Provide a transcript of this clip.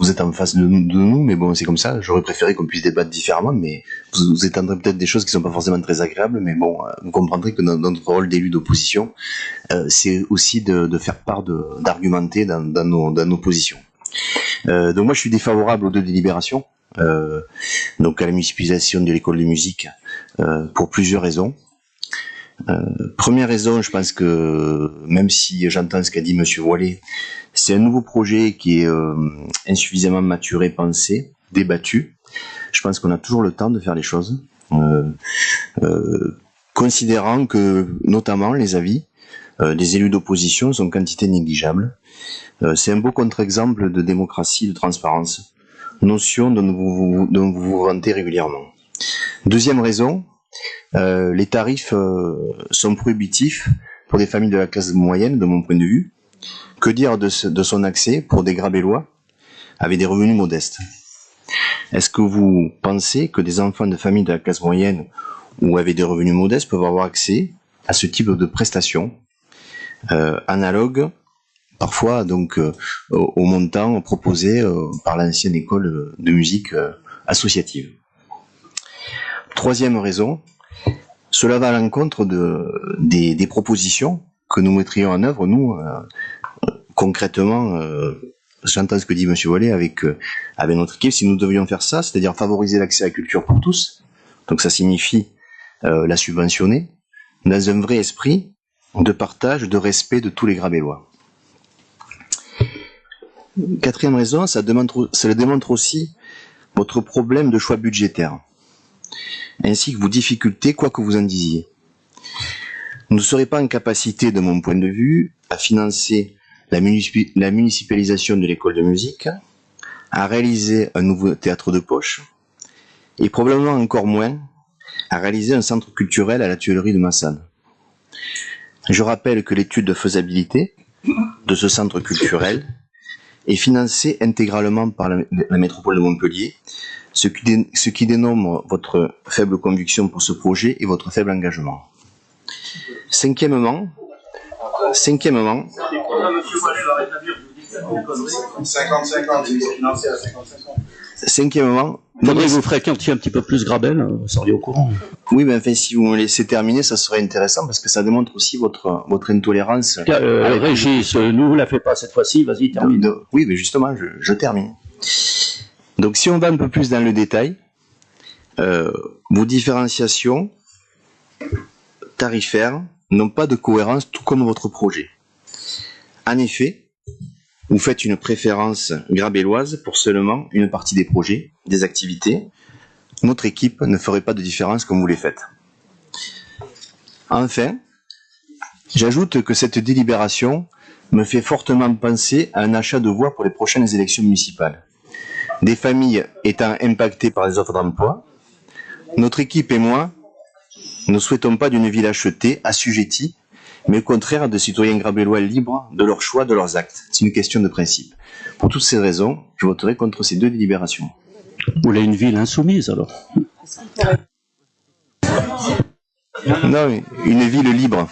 vous êtes en face de nous, mais bon, c'est comme ça. J'aurais préféré qu'on puisse débattre différemment, mais vous étendrez peut-être des choses qui sont pas forcément très agréables, mais bon, vous comprendrez que dans notre rôle d'élu d'opposition, c'est aussi de faire part d'argumenter dans nos positions. Donc moi, je suis défavorable aux deux délibérations, donc à la municipalisation de l'école de musique, pour plusieurs raisons. Première raison, je pense que même si j'entends ce qu'a dit Monsieur Voilet, c'est un nouveau projet qui est insuffisamment maturé, pensé, débattu. Je pense qu'on a toujours le temps de faire les choses, considérant que notamment les avis des élus d'opposition sont quantité négligeable. C'est un beau contre-exemple de démocratie, de transparence, notion dont vous vous vantez régulièrement. Deuxième raison, les tarifs sont prohibitifs pour des familles de la classe moyenne, de mon point de vue. Que dire de son accès pour des Grabellois avec des revenus modestes? Est-ce que vous pensez que des enfants de familles de la classe moyenne ou avec des revenus modestes peuvent avoir accès à ce type de prestations analogues parfois donc au montant proposé par l'ancienne école de musique associative? Troisième raison, cela va à l'encontre des propositions que nous mettrions en œuvre, nous, concrètement, j'entends ce que dit Monsieur Voilet avec notre équipe, si nous devions faire ça, c'est-à-dire favoriser l'accès à la culture pour tous, donc ça signifie la subventionner, dans un vrai esprit de partage, de respect de tous les Grabellois. Quatrième raison, ça démontre aussi votre problème de choix budgétaire, ainsi que vos difficultés, quoi que vous en disiez. Vous ne serez pas en capacité, de mon point de vue, à financer la municipalisation de l'école de musique, à réaliser un nouveau théâtre de poche, et probablement encore moins à réaliser un centre culturel à la Tuilerie de Massane. Je rappelle que l'étude de faisabilité de ce centre culturel est financée intégralement par la métropole de Montpellier, ce qui dénombre votre faible conviction pour ce projet et votre faible engagement. Cinquièmement, faudrait que vous fréquentiez un petit peu plus Grabel, vous seriez au courant. Oui, mais enfin, si vous me laissez terminer, ça serait intéressant parce que ça démontre aussi votre intolérance. Régis, nous vous la fait pas cette fois-ci, vas-y, termine. Oui, mais justement, je termine. Donc, si on va un peu plus dans le détail, vos différenciations tarifaires n'ont pas de cohérence, tout comme votre projet. En effet, vous faites une préférence grabelloise pour seulement une partie des projets, des activités. Notre équipe ne ferait pas de différence comme vous les faites. Enfin, j'ajoute que cette délibération me fait fortement penser à un achat de voix pour les prochaines élections municipales. Des familles étant impactées par les offres d'emploi, notre équipe et moi ne souhaitons pas d'une ville achetée, assujettie, mais au contraire de citoyens grabellois libres de leurs choix, de leurs actes. C'est une question de principe. Pour toutes ces raisons, je voterai contre ces deux délibérations. Vous voulez une ville insoumise alors? Non, une ville libre.